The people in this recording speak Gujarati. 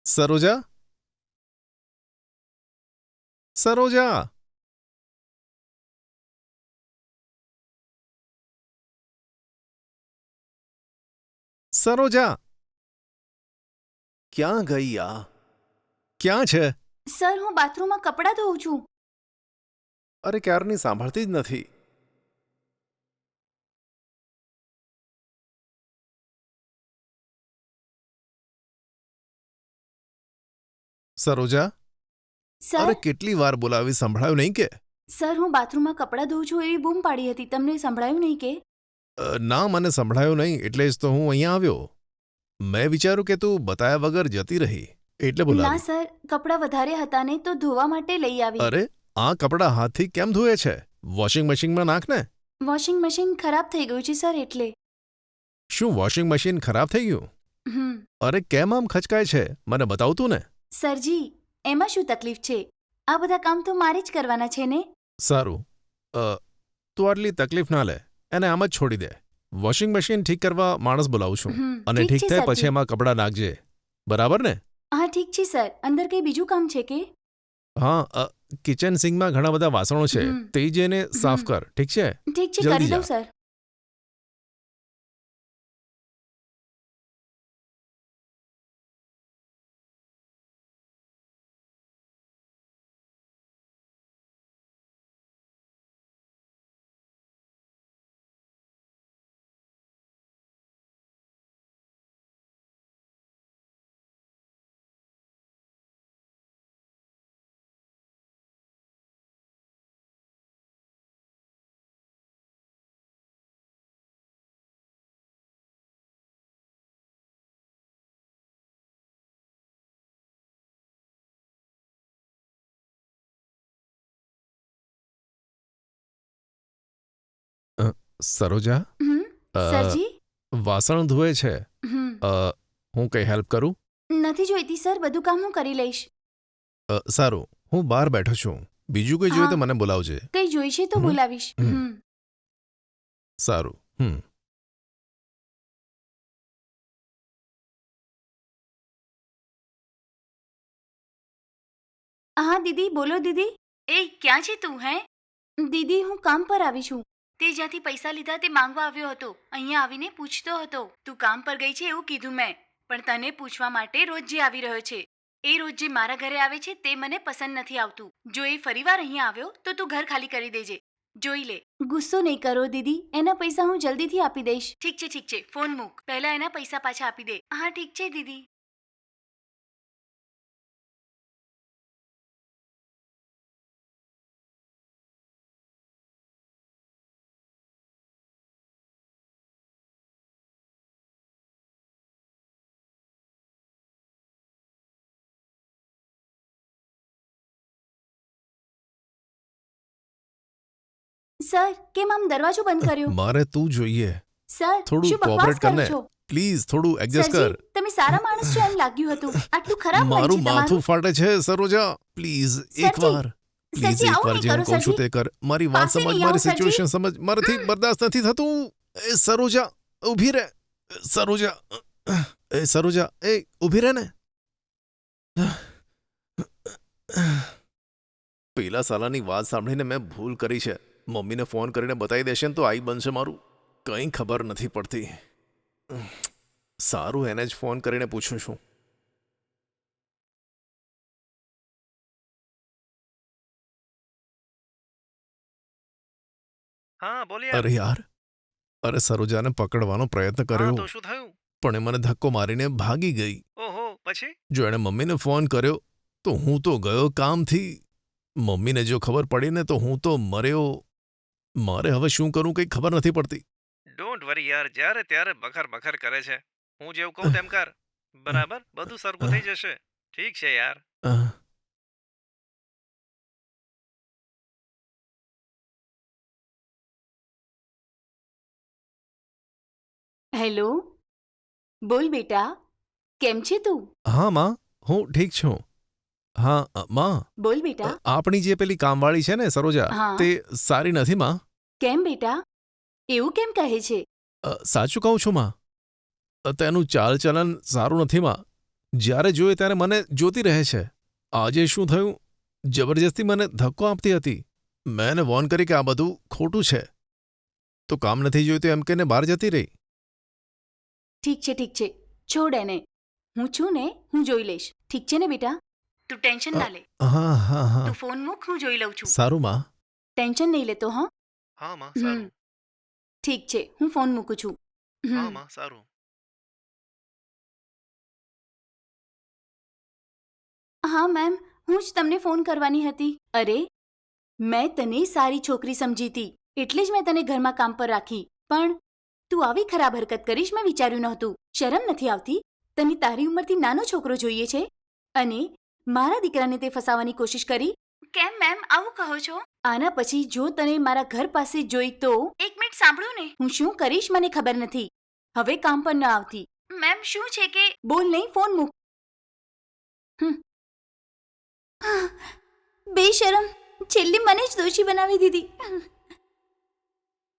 સરોજા, સરોજા, સરોજા, ક્યાં ગઈ આ? ક્યાં છે? સર, હું બાથરૂમમાં કપડાં ધોઉં છું. અરે ક્યારની સાંભળતી જ નથી. સરોજા, સર અરે કેટલી વાર બોલાવી, સંભળાયું નહીં કે? સર, હું બાથરૂમમાં કપડાં ધોઉં છું એવી બૂમ પાડી હતી. તમને સંભળાયું નહીં કે? ના, મને સંભળાયું નહીં એટલે જ તો હું અહીંયા આવ્યો. મેં વિચાર્યું કે તું બતાયા વગર જતી રહી એટલે ના બોલાવી. સર, કપડાં વધારે હતા ને તો ધોવા માટે લઈ આવી. અરે આ કપડાં હાથથી કેમ ધોએ છે? વોશિંગ મશીનમાં નાખ ને. વોશિંગ મશીન ખરાબ થઈ ગયું છે સર, એટલે. શું વોશિંગ મશીન ખરાબ થઈ ગયું? હમ. અરે કેમ આમ ખચકાય છે? મને બતાવતું ને. સરજી, એમાં શું તકલીફ છે? આ બધા કામ તો મારે જ કરવાના છે ને. સારું, તું આટલી તકલીફ ના લે, એને આમ જ છોડી દે. વોશિંગ મશીન ઠીક કરવા માણસ બોલાવું છું અને ઠીક છે થાય સરજી. પછી એમાં કપડાં નાખજે, બરાબર ને? હા ઠીક છે સર. અંદર કંઈ બીજું કામ છે કે? હા, કિચન સિંકમાં ઘણા બધા વાસણો છે, તે જઈને સાફ કર, ઠીક છે? ઠીક છે, જલ્દી કરી દઉં જા. સર. સરોજા, સરજી. વાસણ ધોએ છે. હમ. હું કઈ હેલ્પ કરું? નથી જોઈતી સર, બધું કામ હું કરી લઈશ. સારું, હું બહાર બેઠો છું. બીજું કોઈ જોઈએ તો હા. મને બોલાવજે. કંઈ જોઈશે તો હમ. બોલાવીશ. હમ. સારું. હા દીદી, બોલો દીદી. એ ક્યાં છે તું? હે દીદી, હું કામ પર આવી છું. તે જ્યાંથી પૈસા લીધા તે માંગવા આવ્યો હતો. અહીંયા આવીને પૂછતો હતો તું કામ પર ગઈ છે એવું કીધું મેં. પણ તને પૂછવા માટે રોજ જે આવી રહ્યો છે. એ રોજ જે મારા ઘરે આવે છે તે મને પસંદ નથી આવતું. જો એ ફરીવાર અહીંયા આવ્યો તો તું ઘર ખાલી કરી દેજે. જોઈ લે. ગુસ્સો નહીં કરો દીદી, એના પૈસા હું જલ્દીથી આપી દઈશ. ઠીક છે, ફોન મૂક. પહેલા એના પૈસા પાછા આપી દે. હા ઠીક છે દીદી. સર, કેમ આમ દરવાજો બંધ કર્યો? મારે તું જોઈએ. સર, થોડું શું બકવાસ કોઓપરેટ કરો કરને. છો? પ્લીઝ થોડું એડજસ્ટ કર. સરજી, તમે સારા માણસ છો એમ લાગ્યું હતું. આટલું ખરાબ મન છે મારું માથું તમારું. ફાટે છે સરોજા, પ્લીઝ સરજી, એકવાર. પ્લીઝ સરજી, આવું એકવાર નહીં જે હું કરો, કહું છું સરજી. તે કર. મારી વાત પાસે સમજ, નહીં મારી આવો, સરજી. સિચ્યુએશન સમજ. મારાથી બર્દાશ્ત નથી થતું. એ સરોજા, ઊભી રહે. સરોજા, એ સરોજા, એ ઊભી રહે ને. પેલા સાલાની વાત સાંભળીને મેં ભૂલ કરી છે. મમ્મીને ફોન કરીને બતાવી દેશે ને તો આઈ બનશે મારું. કંઈ ખબર નથી પડતી. સારું, એને જ ફોન કરીને પૂછું છું. હા બોલ યાર. અરે યાર, અરે સરોજાને પકડવાનો પ્રયત્ન હા કર્યો તો શું થયું? પણ એ મને ધક્કો મારીને ભાગી ગઈ. ઓહો, પછી? જો એણે મમ્મીને ફોન કર્યો તો હું તો ગયો કામથી. મમ્મીને જો ખબર પડી ને તો હું તો મર્યો. મારે હવે શું કરું કંઈ ખબર નથી પડતી. ડોન્ટ વરી યાર, જ્યારે ત્યારે બખર બખર કરે છે. હું જેવું કહું તેમ કર. બરાબર, બધું સરખું થઈ જશે. ઠીક છે યાર. અહ, હેલો, બોલ બેટા, કેમ છે તું? હા માં, હું ઠીક છું. હા માં, બોલ બેટા. આપણી જે પેલી કામવાળી છે ને સરોજા, હા. તે સારી નથી માં. કેમ બેટા, એવું કેમ કહે છે? સાચું કહું છું માં. તેનું ચાલચલન સારું નથી માં. જ્યારે જોઈએ ત્યારે મને જોતી રહે છે. આજે શું થયું? જબરજસ્તી મને ધક્કો આપતી હતી. મેં એને વોર્ન કરી કે આ બધું ખોટું છે, તો કામ નથી જોઈતું એમ કહીને બહાર જતી રહી. ઠીક છે છોડ એને. હું છું ને, હું જોઈ લઈશ. ઠીક છે ને બેટા, તું ટેન્શન ના લે. હા હા હા, તું ફોન મૂક, હું જોઈ લઉં છું. સારું માં. ટેન્શન નહીં લેતો. હા હા માં હમ. સારું. ઠીક છે, હું ફોન મૂકું છું. હા હમ. માં સારું. હા મેમ, હું જ તમને ફોન કરવાની હતી. અરે, મેં તને સારી છોકરી સમજી હતી, એટલે જ મેં તને ઘરમાં કામ પર રાખી. પણ તું આવી ખરાબ હરકત કરીશ મેં વિચાર્યું નહોતું. શરમ નથી આવતી? તને તારી ઉંમરથી નાનો છોકરો જોઈએ છે અને મારા દીકરાને તે ફસાવવાની કોશિશ કરી. કેમ મેમ આવું કહો છો? આના પછી જો તને મારા ઘર પાસે જોઈ તો... એક મિનિટ સાંભળો ને. હું શું કરીશ મને ખબર નથી. હવે કામ પર ન આવતી. મેમ શું છે કે... બોલ નહીં, ફોન મૂક. બેશરમ, છેલ્લે મને જ દોષી બનાવી દીધી.